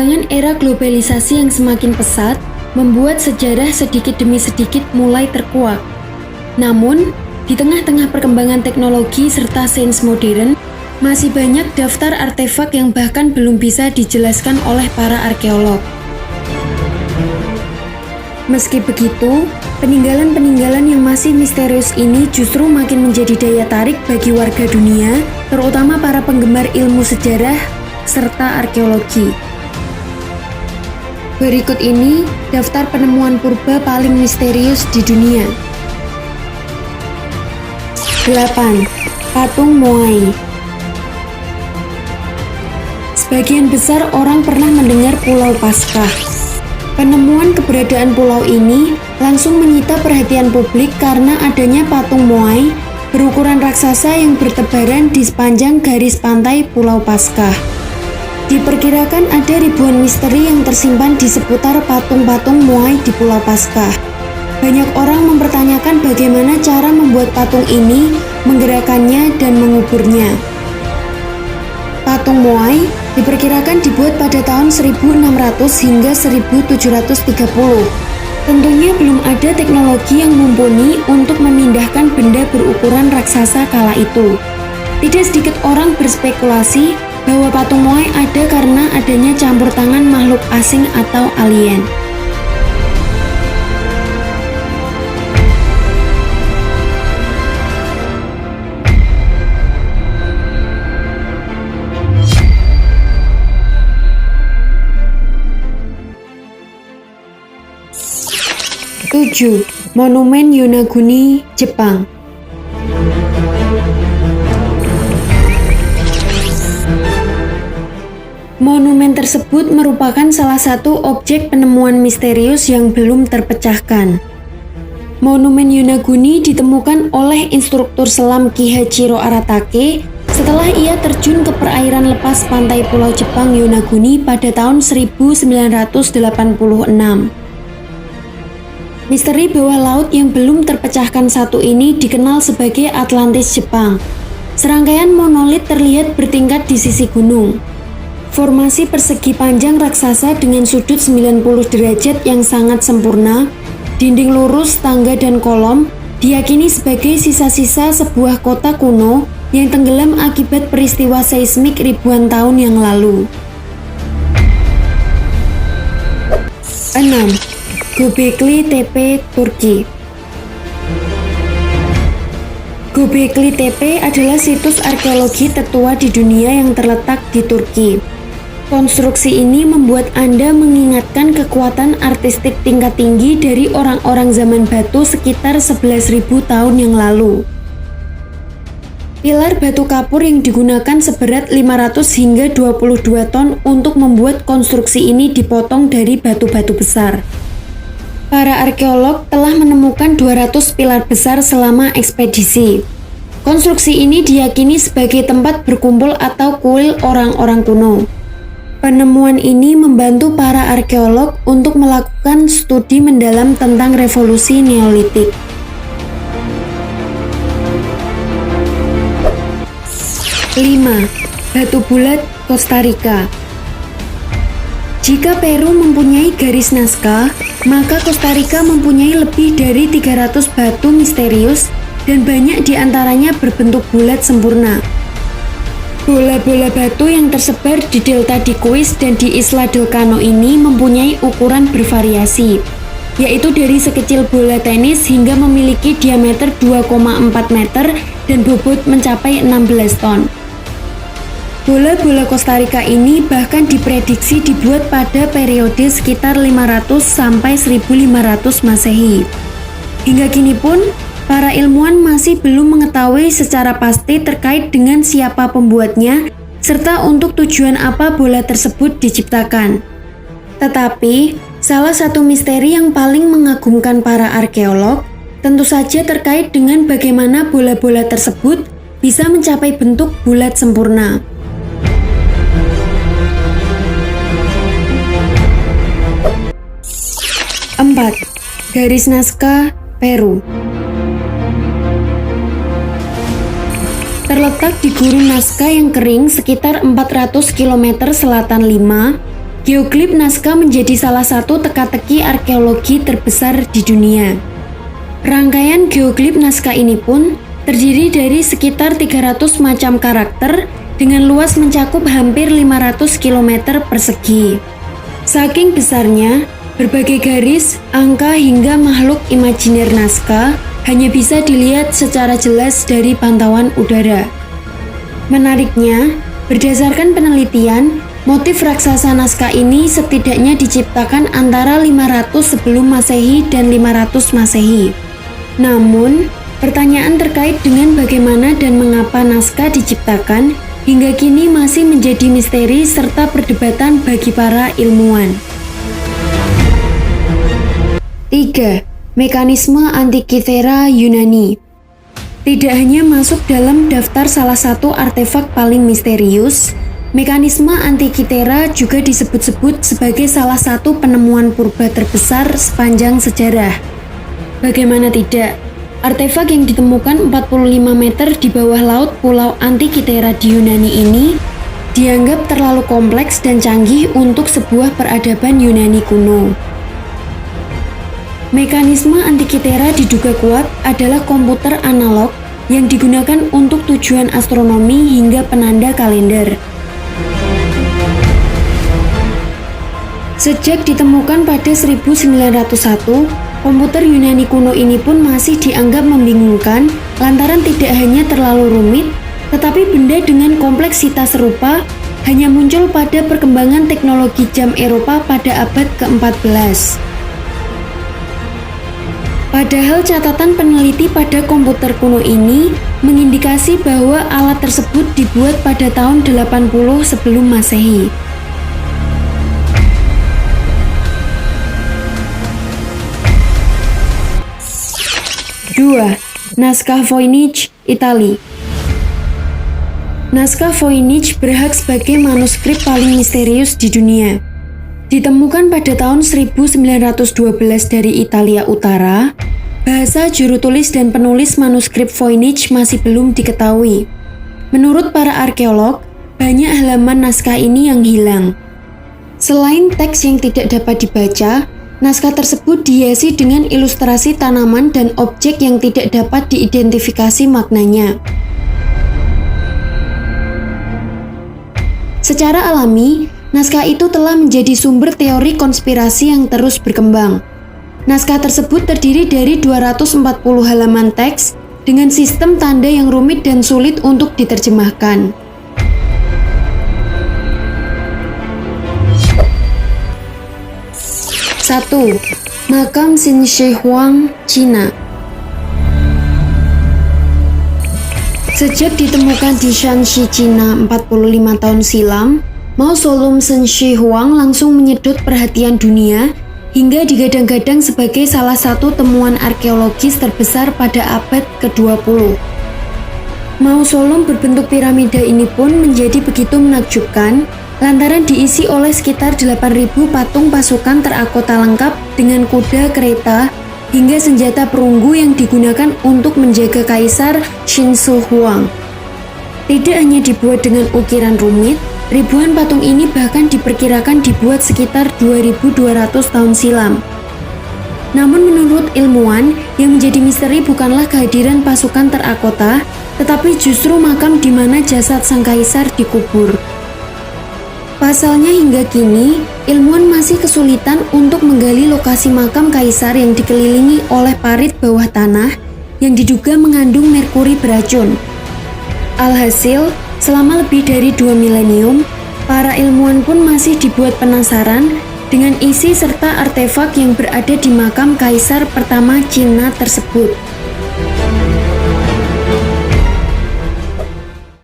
Perkembangan era globalisasi yang semakin pesat membuat sejarah sedikit demi sedikit mulai terkuak. Namun, di tengah-tengah perkembangan teknologi serta sains modern, masih banyak daftar artefak yang bahkan belum bisa dijelaskan oleh para arkeolog. Meski begitu, peninggalan-peninggalan yang masih misterius ini justru makin menjadi daya tarik bagi warga dunia, terutama para penggemar ilmu sejarah serta arkeologi. Berikut ini daftar penemuan purba paling misterius di dunia. 8. Patung Moai. Sebagian besar orang pernah mendengar Pulau Paskah. Penemuan keberadaan pulau ini langsung menyita perhatian publik karena adanya patung Moai berukuran raksasa yang bertebaran di sepanjang garis pantai Pulau Paskah. Diperkirakan ada ribuan misteri yang tersimpan di seputar patung-patung Moai di Pulau Paskah. Banyak orang mempertanyakan bagaimana cara membuat patung ini, menggerakkannya, dan menguburnya. Patung Moai diperkirakan dibuat pada tahun 1600 hingga 1730. Tentunya belum ada teknologi yang mumpuni untuk memindahkan benda berukuran raksasa kala itu. Tidak sedikit orang berspekulasi bahwa patung Moai ada karena adanya campur tangan makhluk asing atau alien. Tujuh, Monumen Yonaguni, Jepang. Monumen tersebut merupakan salah satu objek penemuan misterius yang belum terpecahkan. Monumen Yonaguni ditemukan oleh instruktur selam Ki Hachiro Aratake setelah ia terjun ke perairan lepas pantai Pulau Jepang Yonaguni pada tahun 1986. Misteri bawah laut yang belum terpecahkan satu ini dikenal sebagai Atlantis Jepang. Serangkaian monolit terlihat bertingkat di sisi gunung. Formasi persegi panjang raksasa dengan sudut 90 derajat yang sangat sempurna, dinding lurus, tangga dan kolom diyakini sebagai sisa-sisa sebuah kota kuno yang tenggelam akibat peristiwa seismik ribuan tahun yang lalu. 6. Göbekli Tepe, Turki. Göbekli Tepe adalah situs arkeologi tertua di dunia yang terletak di Turki. Konstruksi ini membuat Anda mengingatkan kekuatan artistik tingkat tinggi dari orang-orang zaman batu sekitar 11.000 tahun yang lalu. Pilar batu kapur yang digunakan seberat 500 hingga 22 ton untuk membuat konstruksi ini dipotong dari batu-batu besar. Para arkeolog telah menemukan 200 pilar besar selama ekspedisi. Konstruksi ini diyakini sebagai tempat berkumpul atau kuil orang-orang kuno. Penemuan ini membantu para arkeolog untuk melakukan studi mendalam tentang revolusi Neolitik. 5. Batu bulat, Kosta Rika. Jika Peru mempunyai garis Nazca, maka Kosta Rika mempunyai lebih dari 300 batu misterius dan banyak di antaranya berbentuk bulat sempurna. Bola-bola batu yang tersebar di Delta di Kuis dan di Isla del Cano ini mempunyai ukuran bervariasi, yaitu dari sekecil bola tenis hingga memiliki diameter 2,4 meter dan bobot mencapai 16 ton. Bola-bola Kosta Rika ini bahkan diprediksi dibuat pada periode sekitar 500 sampai 1500 Masehi. Hingga kini pun, para ilmuwan masih belum mengetahui secara pasti terkait dengan siapa pembuatnya serta untuk tujuan apa bola tersebut diciptakan. Tetapi, salah satu misteri yang paling mengagumkan para arkeolog tentu saja terkait dengan bagaimana bola-bola tersebut bisa mencapai bentuk bulat sempurna. 4. Garis Nazca, Peru. Terletak di gurun Nazca yang kering sekitar 400 km selatan Lima, Geoglif Nazca menjadi salah satu teka-teki arkeologi terbesar di dunia. Rangkaian geoglif Nazca ini pun terdiri dari sekitar 300 macam karakter dengan luas mencakup hampir 500 km persegi. Saking besarnya, berbagai garis, angka hingga makhluk imajiner Nazca hanya bisa dilihat secara jelas dari pantauan udara. Menariknya, berdasarkan penelitian, motif raksasa Nazca ini setidaknya diciptakan antara 500 sebelum Masehi dan 500 Masehi. Namun, pertanyaan terkait dengan bagaimana dan mengapa Nazca diciptakan hingga kini masih menjadi misteri serta perdebatan bagi para ilmuwan. 3. Mekanisme Antikythera Yunani. Tidak hanya masuk dalam daftar salah satu artefak paling misterius, mekanisme Antikythera juga disebut-sebut sebagai salah satu penemuan purba terbesar sepanjang sejarah. Bagaimana tidak, artefak yang ditemukan 45 meter di bawah laut pulau Antikythera di Yunani ini dianggap terlalu kompleks dan canggih untuk sebuah peradaban Yunani kuno. Mekanisme Antikythera diduga kuat adalah komputer analog yang digunakan untuk tujuan astronomi hingga penanda kalender. Sejak ditemukan pada 1901, komputer Yunani kuno ini pun masih dianggap membingungkan lantaran tidak hanya terlalu rumit, tetapi benda dengan kompleksitas serupa hanya muncul pada perkembangan teknologi jam Eropa pada abad ke-14. Padahal catatan peneliti pada komputer kuno ini mengindikasi bahwa alat tersebut dibuat pada tahun 80 sebelum Masehi. Dua, Naskah Voynich, Itali. Naskah Voynich berhak sebagai manuskrip paling misterius di dunia. Ditemukan pada tahun 1912 dari Italia Utara, bahasa juru tulis dan penulis manuskrip Voynich masih belum diketahui. Menurut para arkeolog, banyak halaman naskah ini yang hilang. Selain teks yang tidak dapat dibaca, naskah tersebut dihiasi dengan ilustrasi tanaman dan objek yang tidak dapat diidentifikasi maknanya. Secara alami, naskah itu telah menjadi sumber teori konspirasi yang terus berkembang. Naskah tersebut terdiri dari 240 halaman teks dengan sistem tanda yang rumit dan sulit untuk diterjemahkan. 1. Makam Qin Shi Huang, Cina. Sejak ditemukan di Shanxi, Cina 45 tahun silam, Mausoleum Qin Shi Huang langsung menyedot perhatian dunia hingga digadang-gadang sebagai salah satu temuan arkeologis terbesar pada abad ke-20. Mausoleum berbentuk piramida ini pun menjadi begitu menakjubkan lantaran diisi oleh sekitar 8.000 patung pasukan terakota lengkap dengan kuda, kereta, hingga senjata perunggu yang digunakan untuk menjaga Kaisar Qin Shi Huang. Tidak hanya dibuat dengan ukiran rumit, ribuan patung ini bahkan diperkirakan dibuat sekitar 2.200 tahun silam. Namun menurut ilmuwan, yang menjadi misteri bukanlah kehadiran pasukan terakota, tetapi justru makam di mana jasad sang kaisar dikubur. Pasalnya hingga kini, ilmuwan masih kesulitan untuk menggali lokasi makam kaisar yang dikelilingi oleh parit bawah tanah yang diduga mengandung merkuri beracun. Alhasil, selama lebih dari 2 milenium, para ilmuwan pun masih dibuat penasaran dengan isi serta artefak yang berada di makam kaisar pertama Cina tersebut.